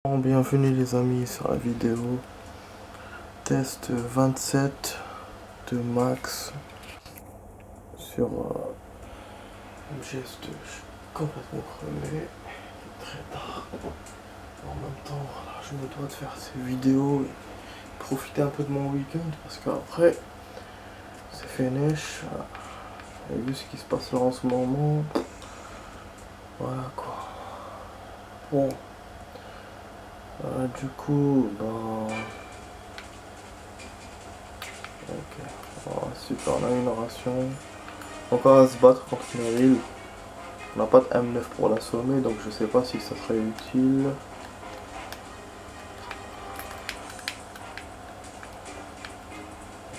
Bienvenue les amis sur la vidéo test 27 de Max sur une geste. Je suis complètement crevé, il est très tard. En même temps, voilà, je me dois de faire ces vidéos et profiter un peu de mon week-end parce qu'après c'est fait neige. Vous avez vu ce qui se passe là en ce moment. Voilà quoi. Bon. Du coup, ok. Oh, super, on a une ration. Encore à se battre contre Meryl. On n'a pas de M9 pour l'assommer, donc je sais pas si ça serait utile.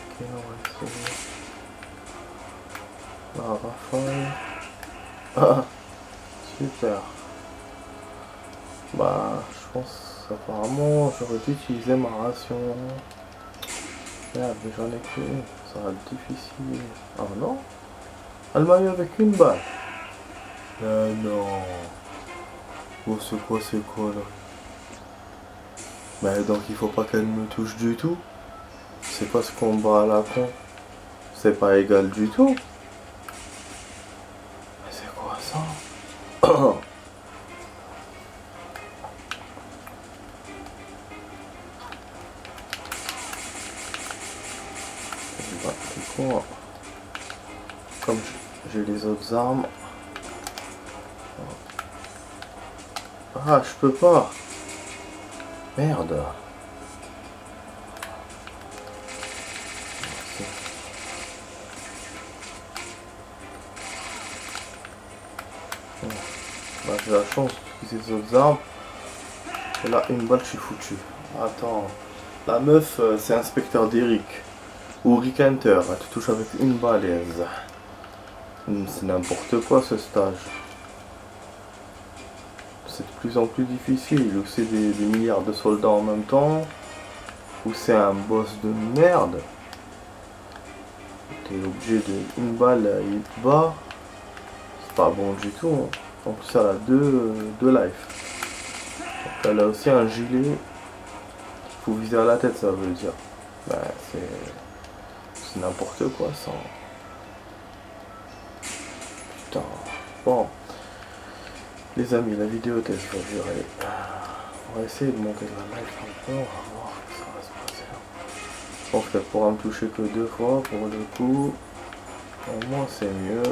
Ok, on va essayer. La rafale. Ah, super. Bah, je pense apparemment j'aurais dû utiliser ma ration. Merde, mais j'en ai qu'une. Ça va être difficile. Ah non? Elle m'a eu avec une balle. Non. Oh, c'est quoi là? Mais donc il faut pas qu'elle me touche du tout? C'est pas ce combat à la con? C'est pas égal du tout? Mais c'est quoi ça? Bah, du coup, comme j'ai les autres armes. Ah, je peux pas. Merde. Bah, j'ai la chance d'utiliser les autres armes. Et là, une balle, je suis foutu. Attends. La meuf, c'est Inspecteur Derrick. Ou Rick Hunter. Elle te touche avec une balèze. C'est n'importe quoi ce stage. C'est de plus en plus difficile. Ou c'est des milliards de soldats en même temps. Ou c'est un boss de merde. T'es obligé de une balle, il te bat. C'est pas bon du tout. Hein. En plus, elle a deux life. Donc, elle a aussi un gilet. Faut viser à la tête, ça veut dire. Bah, c'est n'importe quoi ça. Putain. Bon. Les amis, la vidéo test va durer. On va essayer de monter la life un peu. On va voir ce que ça va se passer. Je pense qu'elle pourra me toucher que 2 fois pour le coup. Au moins c'est mieux.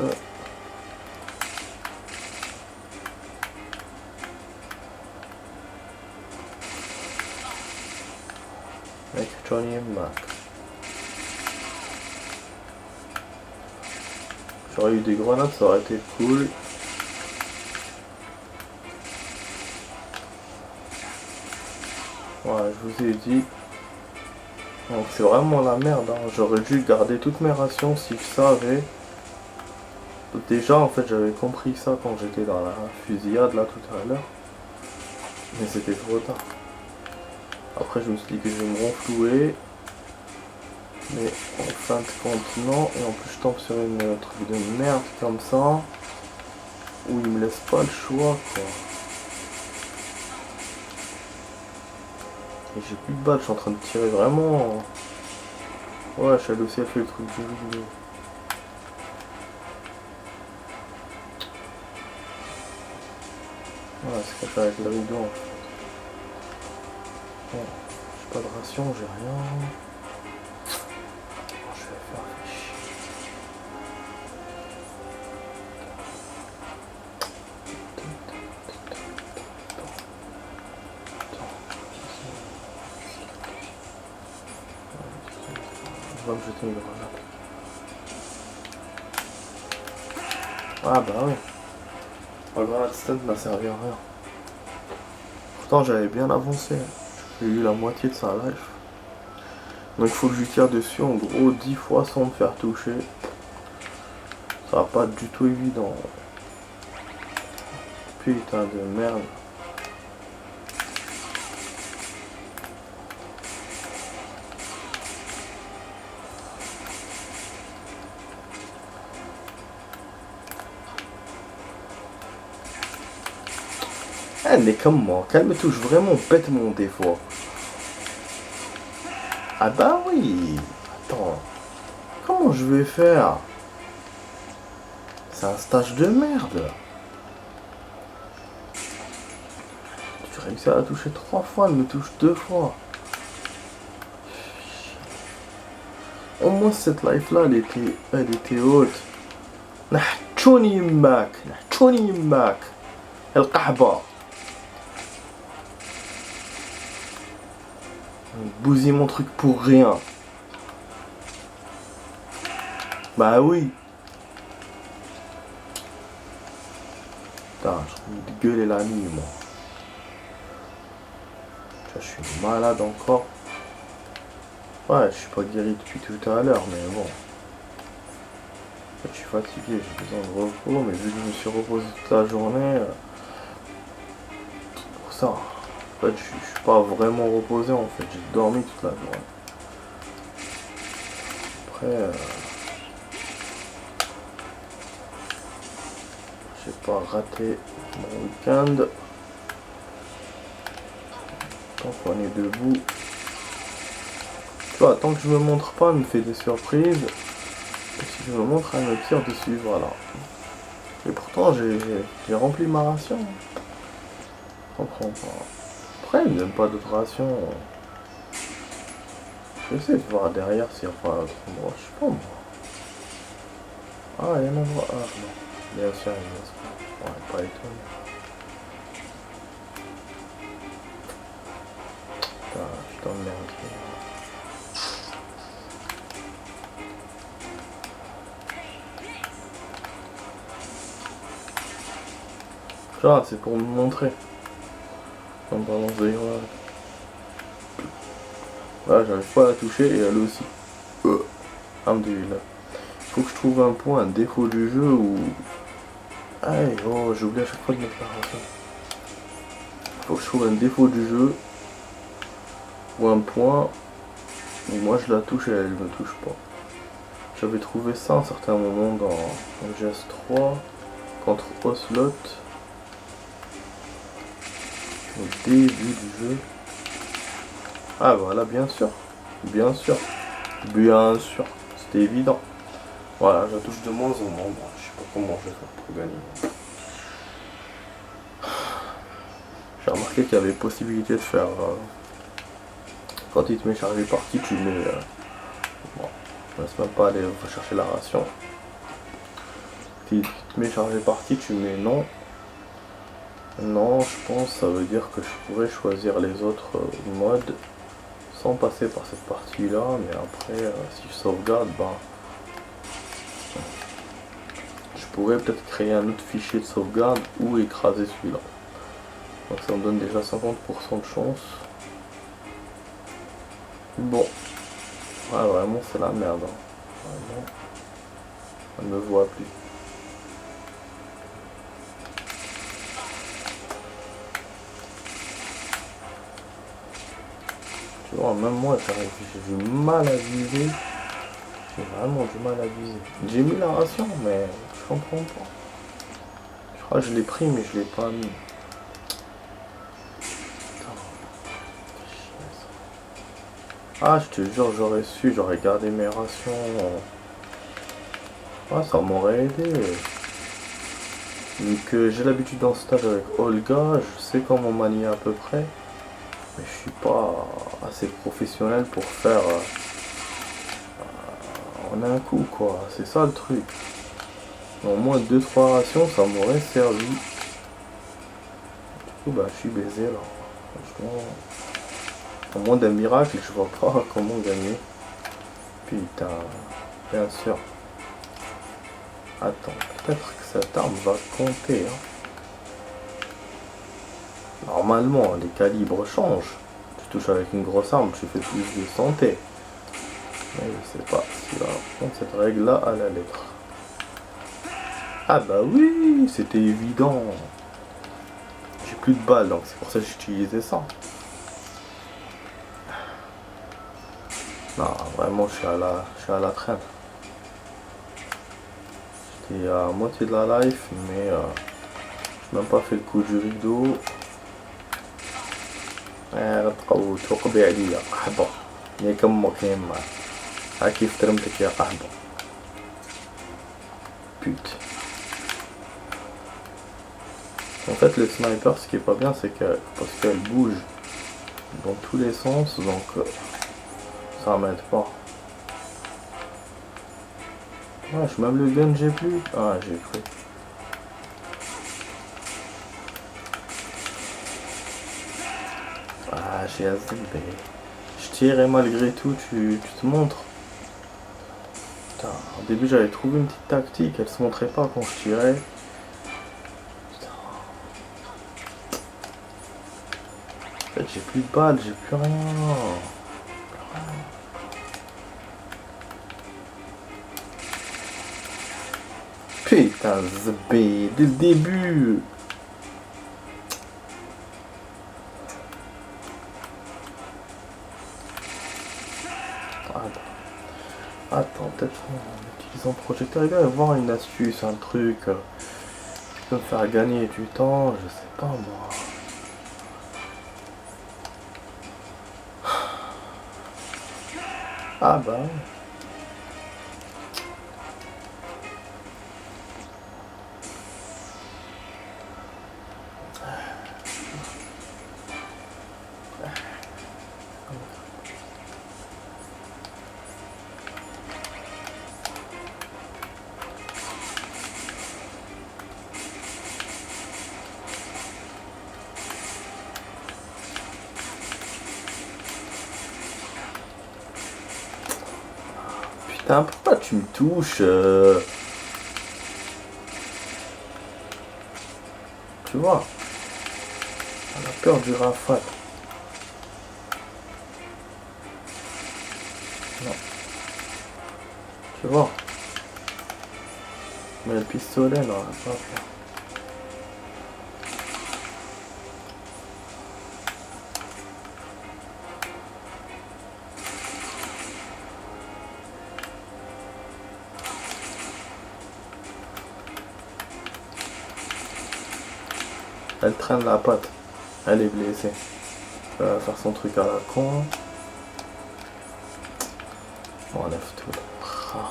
Avec Johnny et Mac. J'aurais eu des grenades, ça aurait été cool. Voilà, je vous ai dit. Donc c'est vraiment la merde. Hein. J'aurais dû garder toutes mes rations si je savais. Déjà en fait j'avais compris ça quand j'étais dans la fusillade là tout à l'heure. Mais c'était trop tard. Après je me suis dit que je vais me renflouer. Mais en fin de compte non. Et en plus je tombe sur une truc de merde comme ça. Où il me laisse pas le choix quoi. Et j'ai plus de balles, je suis en train de tirer vraiment. Ouais, Shadow aussi a fait le truc du vidéo. Voilà, c'est caché avec le rideau en fait. Bon, j'ai pas de ration, j'ai rien. Bon, je vais faire chier. On va me jeter une grenade. Ah bah oui. La grenade stun n'a servi à rien. Pourtant j'avais bien avancé. J'ai eu la moitié de sa life. Donc il faut que je lui tire dessus en gros 10 fois sans me faire toucher. Ça va pas être du tout évident. Putain de merde. Eh, mais comment? Qu'elle me touche vraiment bêtement des fois. Ah bah oui. Attends. Comment je vais faire? C'est un stage de merde. Tu réussis à la toucher 3 fois, elle me touche 2 fois. Au moins cette life là elle était haute. نحتشوني يماك نحتشوني يماك القحبة. Bousiller mon truc pour rien. Bah oui. Putain, je vais gueuler la nuit moi. Je suis malade encore. Ouais, je suis pas guéri depuis tout à l'heure, mais bon. En fait, je suis fatigué, j'ai besoin de repos, mais vu que je me suis reposé toute la journée, c'est pour ça. En fait, je suis pas vraiment reposé en fait, j'ai dormi toute la journée. Après, j'ai pas raté mon week-end. Tant qu'on est debout. Tu vois, tant que je me montre pas, elle me fait des surprises. Et si je me montre, elle me tire dessus, voilà. Et pourtant, j'ai rempli ma ration. Je comprends pas. Après, elle me donne pas d'autre ration. J'essaie de voir derrière s'il n'y a pas un autre endroit. Je sais pas moi. Ah, il y a un endroit. Ah, non. Bien sûr, il y a un endroit. Ouais, pas étonné. Putain, de merde. Ah, c'est pour me montrer. En balance de héros. Voilà, j'arrive pas à la toucher et elle aussi. Alhamdoulilah. Faut que je trouve un point, un défaut du jeu où. Aïe, oh, j'ai oublié à chaque fois de mettre la ration. Faut que je trouve un défaut du jeu ou un point où moi je la touche et elle me touche pas. J'avais trouvé ça à un certain moment dans GS3 contre Ocelot au début du jeu. Ah voilà, bien sûr, bien sûr, bien sûr, c'était évident. Voilà, je la touche de moins en moins. Bon, je sais pas comment je vais faire pour gagner. J'ai remarqué qu'il y avait possibilité de faire quand il te met chargé parti, tu mets bon, je ne laisse même pas aller chercher la ration. Si tu te mets chargé parti, tu mets non. Non, je pense que ça veut dire que je pourrais choisir les autres modes sans passer par cette partie là, mais après si je sauvegarde, ben je pourrais peut-être créer un autre fichier de sauvegarde ou écraser celui-là. Donc ça me donne déjà 50% de chance. Bon, ouais, vraiment c'est la merde. Hein. Vraiment, elle ne me voit plus. Tu vois, même moi j'ai du mal à viser. J'ai vraiment du mal à viser. J'ai mis la ration, mais je comprends pas. Je crois que je l'ai pris, mais je l'ai pas mis. Ah, je te jure, j'aurais su, j'aurais gardé mes rations. Ah, ça m'aurait aidé. Vu que j'ai l'habitude d'un stage avec Olga, je sais comment manier à peu près. Mais je suis pas assez professionnel pour faire en un coup, quoi. C'est ça le truc. Au moins 2-3 rations, ça m'aurait servi. Du coup, bah, je suis baisé là. Franchement. Au moins d'un miracle, je vois pas comment gagner. Putain, bien sûr. Attends, peut-être que cette arme va compter. Hein. Normalement, les calibres changent. Tu touches avec une grosse arme, tu fais plus de santé. Mais je sais pas si va prendre cette règle-là à la lettre. Ah bah oui, c'était évident. J'ai plus de balles, donc c'est pour ça que j'utilisais ça. Non, vraiment, je suis à la traîne. J'étais à moitié de la life, mais j'ai même pas fait le coup du rideau. غتبقاو توقبي عليا قحبة ياك امك يما ها كيف ترمتك يا قحبة pute. En fait le sniper ce qui est pas bien c'est que parce qu'elle bouge dans tous les sens donc ça m'aide pas. Wesh même le gun j'ai plus. Ah j'ai cru. Ah j'ai azibé. Je tire et malgré tout tu te montres. Putain, au début j'avais trouvé une petite tactique, elle se montrait pas quand je tirais. Putain. En fait j'ai plus de balles, j'ai plus rien. Putain zbé, dès le début. Attends, peut-être en utilisant le projecteur, il doit y avoir une astuce, un truc qui peut me faire gagner du temps, je sais pas moi. Ah bah putain, pourquoi tu me touches Tu vois, on a peur du rafale. Non. Tu vois. Mais le pistolet, non, on a pas peur. Elle traîne la patte. Elle est blessée. Elle va faire son truc à la con. On enlève tout. Ah.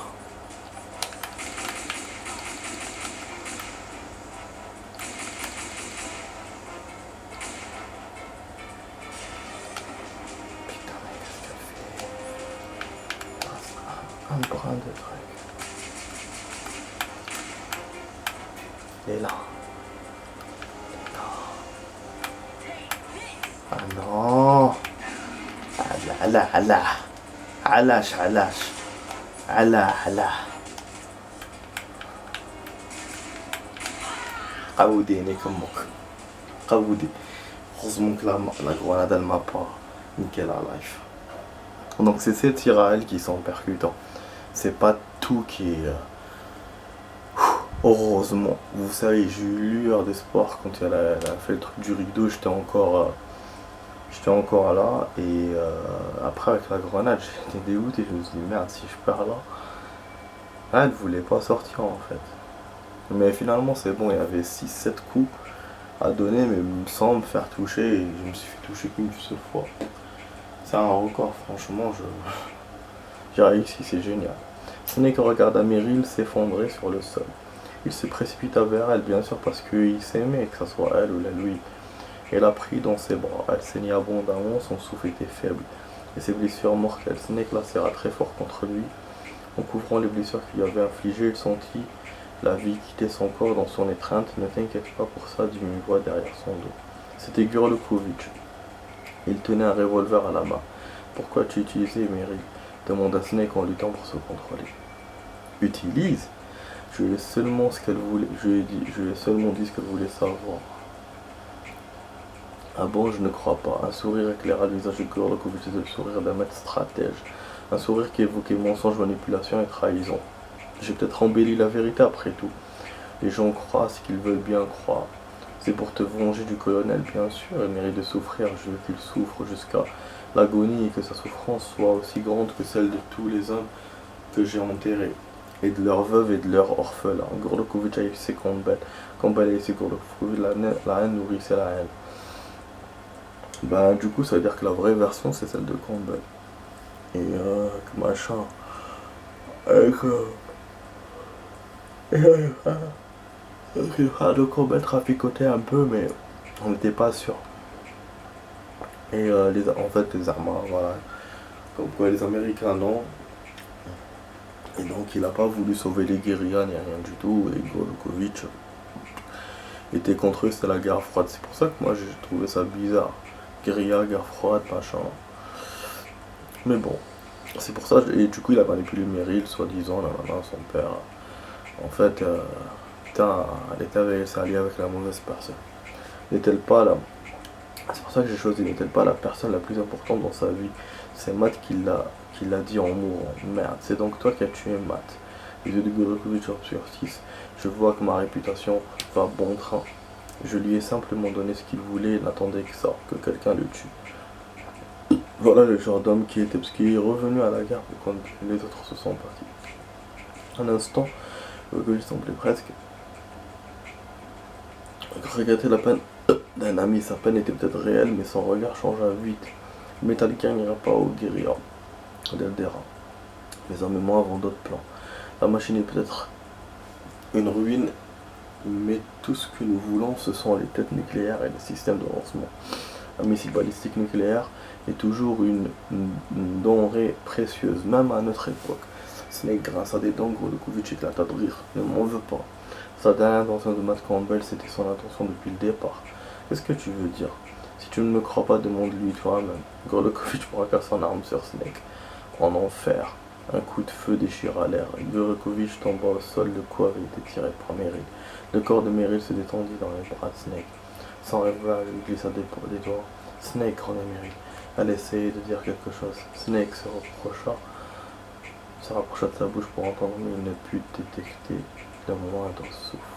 Putain, mais qu'est-ce qu'elle fait? Un brin de truc. Elle est là. Ah non. علا علا علاش علا قوديني كمك قودي heureusement que la grenade elle m'a pas nickel à life. Donc c'est ces tirs à elle qui sont percutants, c'est pas tout qui est heureusement. Vous savez j'ai eu lueur d'espoir quand elle a fait le truc du rideau, j'étais encore là et après avec la grenade j'étais dégoûté, je me suis dit merde si je perds là. Elle voulait pas sortir en fait. Mais finalement c'est bon, il y avait 6-7 coups à donner mais sans me faire toucher et je me suis fait toucher qu'une seule fois. C'est un record franchement, j'ai réussi, c'est génial. Snake regarda Meryl s'effondrer sur le sol. Il se précipita vers elle bien sûr parce qu'il s'aimait, que ce soit elle ou la lui. Elle a pris dans ses bras, elle saignait abondamment, son souffle était faible, et ses blessures mortelles. Snake la serra très fort contre lui. En couvrant les blessures qu'il lui avait infligées, il sentit la vie quitter son corps dans son étreinte. Ne t'inquiète pas pour ça, dit une voix derrière son dos. C'était Gurlukovitch. Il tenait un revolver à la main. Pourquoi tu utilisais Meryl demanda Snake en luttant pour se contrôler. Utilise? Je lui ai seulement ce qu'elle voulait. Je lui ai seulement dit ce qu'elle voulait savoir. Ah bon, je ne crois pas. Un sourire éclaira le visage de Gurlukovitch, le sourire d'un maître stratège. Un sourire qui évoquait mensonge, manipulation et trahison. J'ai peut-être embelli la vérité après tout. Les gens croient ce qu'ils veulent bien croire. C'est pour te venger du colonel, bien sûr. Il mérite de souffrir. Je veux qu'il souffre jusqu'à l'agonie et que sa souffrance soit aussi grande que celle de tous les hommes que j'ai enterrés. Et de leurs veuves et de leurs orphelins. Gurlukovitch a eu ses combats. Combat a eu ses Gurlukovitch. La haine nourrissait la haine. Bah du coup ça veut dire que la vraie version c'est celle de Campbell. Et que machin. Et que. De Campbell traficotait un peu mais on n'était pas sûr. Et en fait les Armands, voilà. Comme quoi les Américains non. Et donc il a pas voulu sauver les guérillas ni rien du tout. Et Golukovic était contre eux, c'était la guerre froide. C'est pour ça que moi j'ai trouvé ça bizarre. Guérilla, guerre froide, machin. Mais bon, c'est pour ça. Et du coup il a manipulé Meryl, soi-disant, là, maintenant, son père. En fait, putain, elle était avec, s'est alliée avec la mauvaise personne. N'est-elle pas là? C'est pour ça que j'ai choisi, n'est-elle pas la personne la plus importante dans sa vie? C'est Matt qui l'a dit en mourant. Merde, c'est donc toi qui as tué Matt. Les yeux de Gorokovic obscurcissent. Je vois que ma réputation va bon train. Je lui ai simplement donné ce qu'il voulait et n'attendais que ça, que quelqu'un le tue. Voilà le genre d'homme qui était, parce qu'il est revenu à la gare quand les autres se sont partis. Un instant, Gorokovic semblait presque regretter la peine d'un ami. Sa peine était peut-être réelle, mais son regard changea vite. Le Metallica n'ira pas au guérilla d'Eldera. Les hommes et moi avons d'autres plans. La machine est peut-être une ruine, mais tout ce que nous voulons, ce sont les têtes nucléaires et les systèmes de lancement. Un missile balistique nucléaire est toujours une denrée précieuse, même à notre époque. Snake grince à des dents, Gorokovic éclata de rire. Ne m'en veux pas. Sa dernière intention de Matt Campbell, c'était son intention depuis le départ. Qu'est-ce que tu veux dire? Si tu ne me crois pas, demande-lui toi-même. Gorokovic braqua son arme sur Snake. En enfer. Un coup de feu déchira l'air. Gorokovic tomba au sol, le coup avait été tiré par Meryl. Le corps de Meryl se détendit dans les bras de Snake. Sans rêver, il glissa des doigts. Snake, grogna Meryl. Elle essayait de dire quelque chose. Snake se rapprocha de sa bouche pour entendre, mais il ne put détecter le moindre souffle.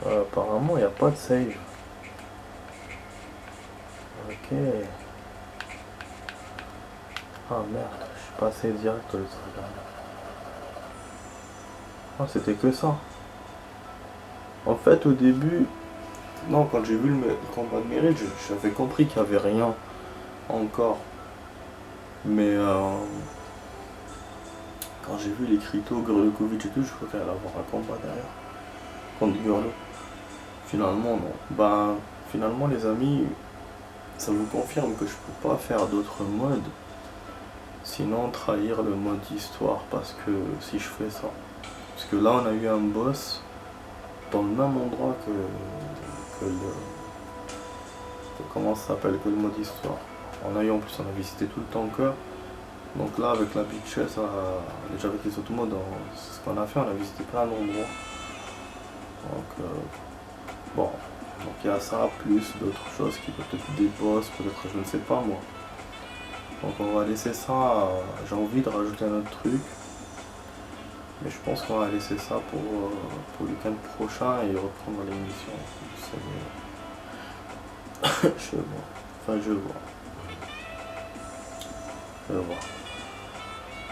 Apparemment, il n'y a pas de save. Ok. Ah merde, je suis passé direct au lieu de sauvegarder. Ah, c'était que ça. En fait, au début, non, quand j'ai vu le combat de Meryl, j'avais compris qu'il n'y avait rien encore. Mais quand j'ai vu les Krito, Gorokovic et tout, je crois qu'il allait avoir un combat derrière. Contre Gurlo. Finalement, non. Ben, finalement, les amis, ça vous confirme que je peux pas faire d'autres modes. Sinon, trahir le mode histoire. Parce que si je fais ça. Parce que là, on a eu un boss dans le même endroit que le. Comment ça s'appelle? Que le mode histoire. On a eu en plus, on a visité tout le tanker. Donc là, avec la Big Chess, déjà avec les autres modes, c'est ce qu'on a fait, on a visité plein d'endroits. Donc, bon, donc il y a ça, plus d'autres choses qui peuvent être des boss, peut-être, je ne sais pas moi. Donc on va laisser ça, j'ai envie de rajouter un autre truc. Mais je pense qu'on va laisser ça pour le week-end prochain et reprendre l'émission. Je vois. Enfin, je vois. Je vois.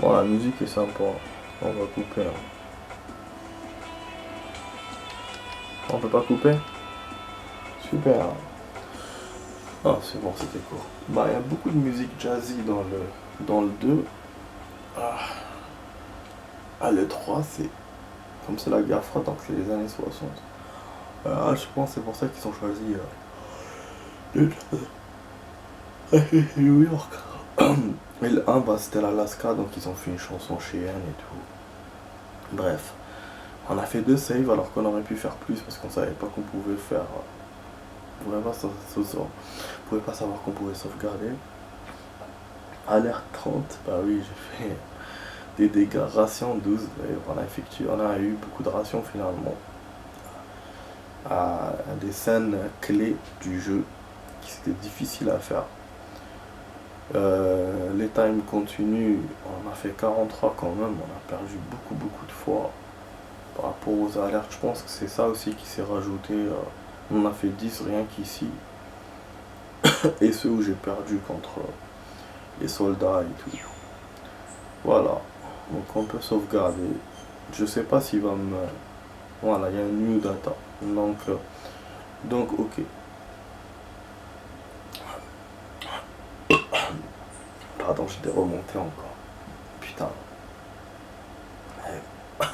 Bon, la musique est sympa. On va couper. Hein. On peut pas couper? Super. Ah, c'est bon, c'était court. Bah, il y a beaucoup de musique jazzy dans le 2. Le 3, c'est comme c'est la guerre froide, donc c'est les années 60. Je pense que c'est pour ça qu'ils ont choisi New York. Et le 1, bah, c'était l'Alaska, donc ils ont fait une chanson chez N et tout. Bref, on a fait 2 saves alors qu'on aurait pu faire plus parce qu'on savait pas qu'on pouvait faire. On pouvait pas savoir qu'on pouvait sauvegarder. Alerte 30, bah oui, j'ai fait des dégâts. Ration 12, et on a eu beaucoup de rations finalement. À des scènes clés du jeu qui c'était difficile à faire. Les times continuent, on a fait 43 quand même, on a perdu beaucoup de fois par rapport aux alertes. Je pense que c'est ça aussi qui s'est rajouté. On a fait 10 rien qu'ici. Et ceux où j'ai perdu contre les soldats et tout. Voilà, donc on peut sauvegarder. Je sais pas s'il va me. Voilà, il y a un new data. Donc ok. Attends, j'ai des remontées encore. Putain. Ouais. De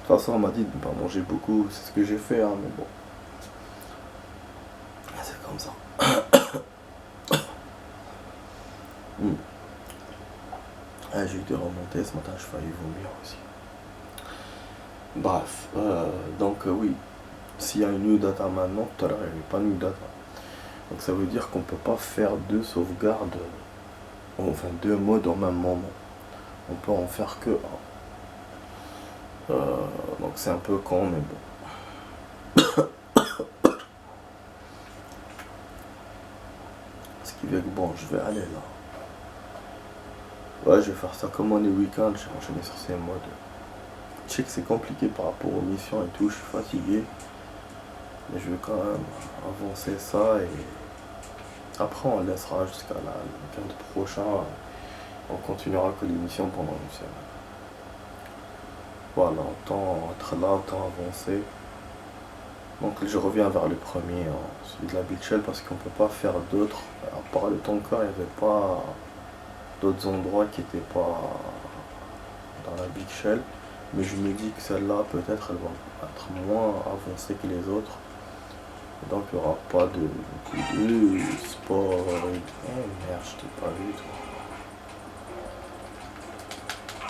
toute façon, on m'a dit de ne pas manger beaucoup. C'est ce que j'ai fait, hein, mais bon. C'est comme ça. J'ai eu des remontées ce matin, je failli vomir aussi. Bref, donc oui, s'il y a une new data maintenant, tout à l'heure il n'y avait pas new data. Donc ça veut dire qu'on peut pas faire deux sauvegardes, enfin deux modes en même moment. On peut en faire que un. Donc c'est un peu con, mais bon. Ce qui fait que bon, je vais aller là. Ouais, je vais faire ça comme on est week-end, j'ai enchaîné sur ces modes. Je sais que c'est compliqué par rapport aux missions et tout, je suis fatigué. Mais je vais quand même avancer ça et après on laissera jusqu'à le week-end prochain. On continuera que les missions pendant une semaine. Voilà, autant être là, autant avancer. Donc je reviens vers le premier, hein, celui de la Big Shell, parce qu'on peut pas faire d'autres. À part le Tonka, il n'y avait pas d'autres endroits qui n'étaient pas dans la Big Shell. Mais je me dis que celle-là, peut-être, elle va être moins avancée que les autres. Donc il n'y aura pas de sport. Oh merde, je t'ai pas vu toi.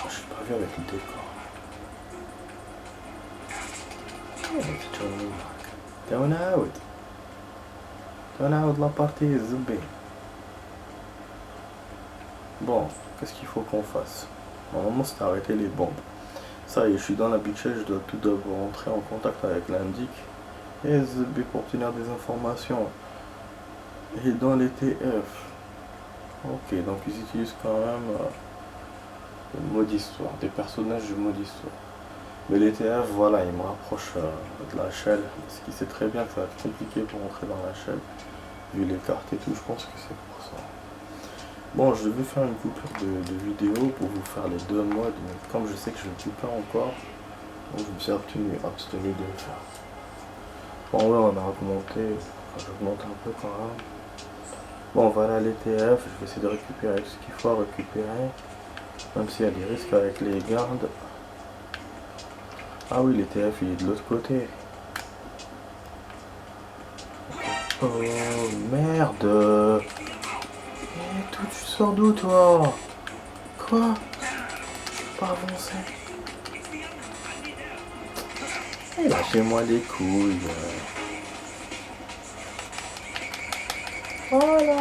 Je t'ai pas vu avec le décor. Turn out la partie zombie. Bon, qu'est-ce qu'il faut qu'on fasse? Normalement c'est arrêter les bombes. Ça y est, je suis dans la Big Shell, je dois tout d'abord entrer en contact avec l'indic et ZB pour obtenir des informations. Et dans les TF. Ok, donc ils utilisent quand même le mode histoire, des personnages du mode histoire. Mais les TF, voilà, ils me rapprochent de la shell, parce qu'ils savent très bien que ça va être compliqué pour entrer dans la shell. Vu les cartes et tout, je pense que c'est pour ça. Bon, je vais faire une coupure de vidéo pour vous faire les deux modes, mais comme je sais que je ne coupe pas encore, donc je me suis abstenu de le faire. Bon, ouais, on a augmenté, j'augmente un peu quand même. Bon, voilà les TF, je vais essayer de récupérer ce qu'il faut récupérer, même s'il y a des risques avec les gardes. Ah oui, les TF, il est de l'autre côté. Oh merde! Eh, toi, tu sors d'où toi? Quoi? Pas avancer. Eh, lâchez-moi les couilles. Voilà.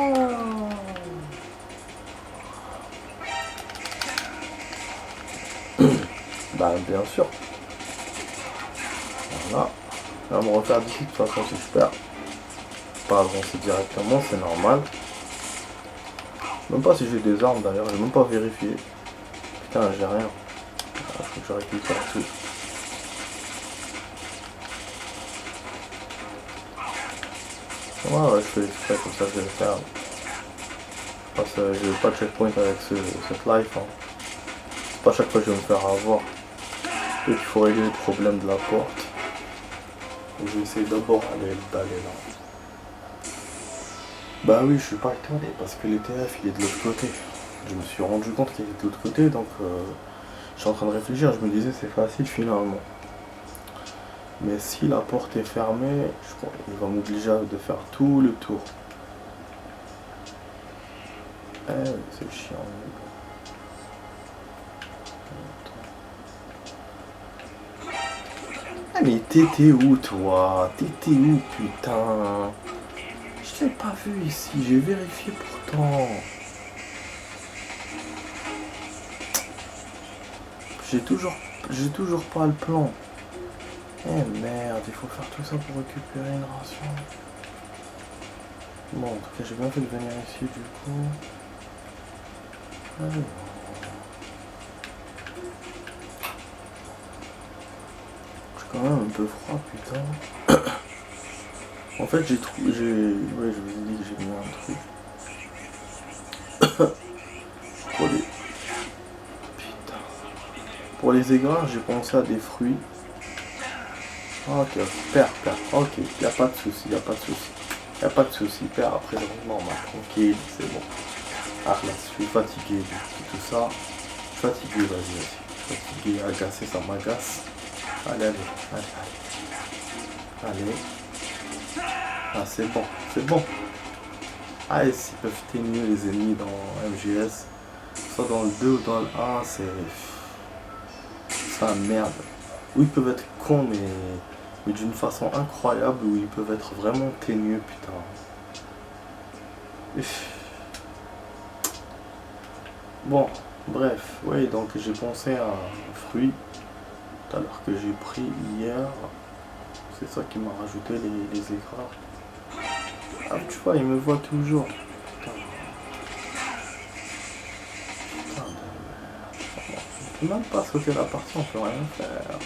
Bah bien sûr. Voilà. On va me refaire d'ici, de toute façon c'est super. Pas avancer directement, c'est normal. Même pas si j'ai des armes d'ailleurs, j'ai même pas vérifié. Putain, j'ai rien. Faut que je récupère tout. Ouais, je fais exprès, comme ça je vais le faire. Parce que j'ai pas de checkpoint avec cette life. Hein. C'est pas chaque fois que je vais me faire avoir. Donc il faut régler le problème de la porte. Donc, je vais essayer d'abord d'aller là. Bah oui, je suis pas étonné parce que l'ETF il est de l'autre côté. Je me suis rendu compte qu'il est de l'autre côté, donc je suis en train de réfléchir, je me disais c'est facile finalement. Mais si la porte est fermée, je crois qu'il va m'obliger de faire tout le tour. Eh, c'est chiant. Ah mais t'étais où toi? T'étais où putain? Je t'ai pas vu ici, j'ai vérifié pourtant. J'ai toujours pas le plan. Eh merde, il faut faire tout ça pour récupérer une ration. Bon, en tout cas, j'ai bien fait de venir ici du coup. Alors. J'ai quand même un peu froid, putain. En fait, j'ai trouvé. Ouais, je vous ai dit que j'ai mis un truc. Pour les. Putain. Pour les aigrins, j'ai pensé à des fruits. Ok, père. Ok, y a pas de souci, y a pas de souci, père. Après, normalement, on m'a tranquille, c'est bon. Ah là, je suis fatigué de tout ça. Fatigué, vas-y. Fatigué, agacé, ça m'agace. Allez, allez, allez, allez. Allez. Ah, c'est bon, c'est bon. Ah, et s'ils peuvent tenir les ennemis dans MGS, soit dans le 2 ou dans le 1, c'est la merde. Où ils peuvent être cons, mais d'une façon incroyable, où ils peuvent être vraiment ténueux, putain. Bon, bref, oui, donc j'ai pensé à un fruit tout à l'heure que j'ai pris hier. C'est ça qui m'a rajouté les écrans. Ah, tu vois, il me voit toujours. Putain, putain de merde. On peut même pas sauter la partie, on peut rien faire.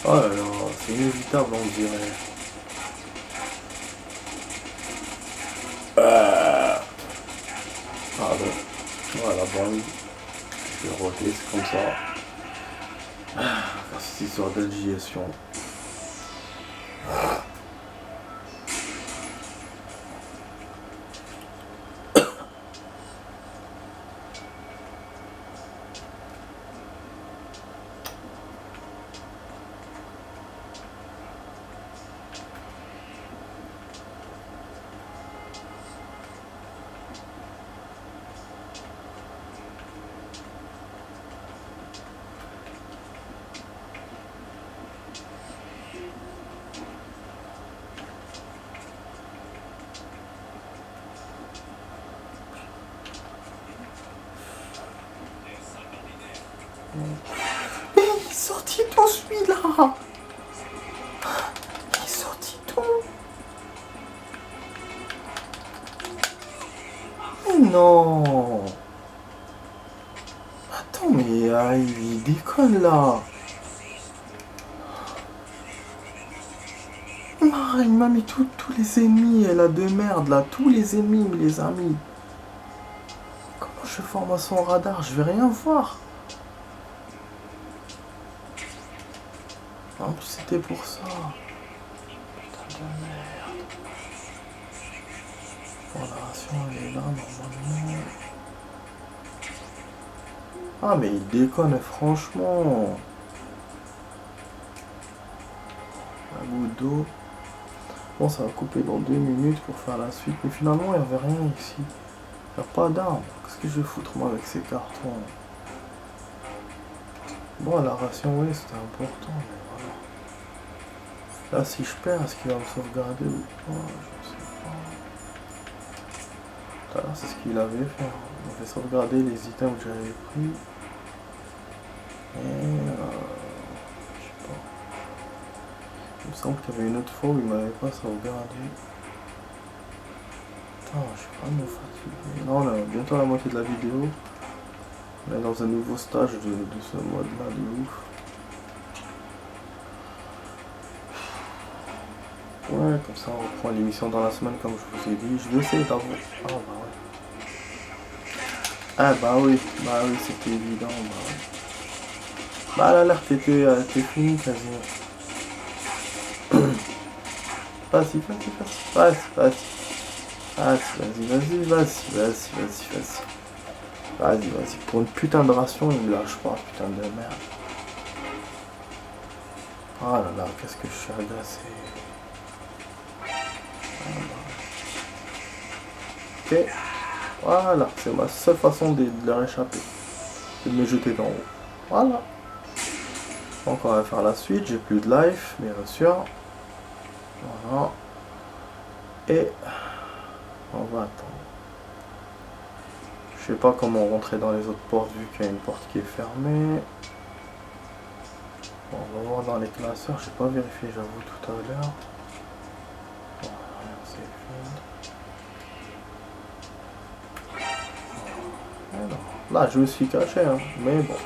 Oh là là, c'est inévitable, on dirait. Ah bon, voilà, bon, je vais roter, c'est comme ça. Cette histoire d'addigestion. Mais il est sorti tout celui-là. Il est sorti tout. Mais non. Attends, mais il déconne là. Ah, il m'a mis tous les ennemis, elle a de merde là. Tous les ennemis, il les a mis. Comment je forme à son radar? Je vais rien voir. En plus, c'était pour ça. Putain de merde. Bon, la ration, elle est là, normalement. Ah, mais il déconne, franchement. Un goutte d'eau. Bon, ça va couper dans 2 minutes pour faire la suite. Mais finalement, il n'y avait rien ici. Il n'y a pas d'armes. Qu'est-ce que je vais foutre, moi, avec ces cartons? Bon, la ration, oui, c'était important, mais voilà. Là, si je perds, est-ce qu'il va me sauvegarder ou pas? Je ne sais pas. Tout à l'heure, c'est ce qu'il avait fait. Il avait sauvegardé les items que j'avais pris. Et je sais pas. Il me semble qu'il y avait une autre fois où il m'avait pas sauvegardé. Putain, je suis vraiment fatigué. Non, on a bientôt la moitié de la vidéo. On est dans un nouveau stage de ce mode-là de ouf. Ouais, comme ça on reprend l'émission dans la semaine comme je vous ai dit. Je vais essayer d'avoir... Ah bah ouais. Ah bah oui, c'était évident. Bah, ouais. Bah l'alerte était finie quasiment. Vas-y. Vas-y. Pour une putain de ration, il me lâche pas, putain de merde. Oh là là, qu'est-ce que je suis agacé. Ok, voilà, c'est ma seule façon de leur échapper. C'est de me jeter d'en haut. Voilà. Donc on va faire la suite, j'ai plus de life, bien sûr. Voilà. Et on va attendre. Je sais pas comment rentrer dans les autres portes vu qu'il y a une porte qui est fermée. Bon, on va voir dans les classeurs, j'ai pas vérifié, j'avoue, tout à l'heure. Voilà, c'est fini. Là, je me suis caché, hein, mais bon.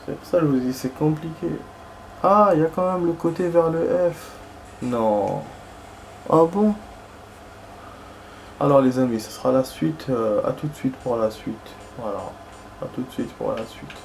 C'est pour ça que je vous dis, c'est compliqué. Ah, il y a quand même le côté vers le F. Non. Ah bon? Alors les amis, ce sera la suite. À tout de suite pour la suite. Voilà. À tout de suite pour la suite.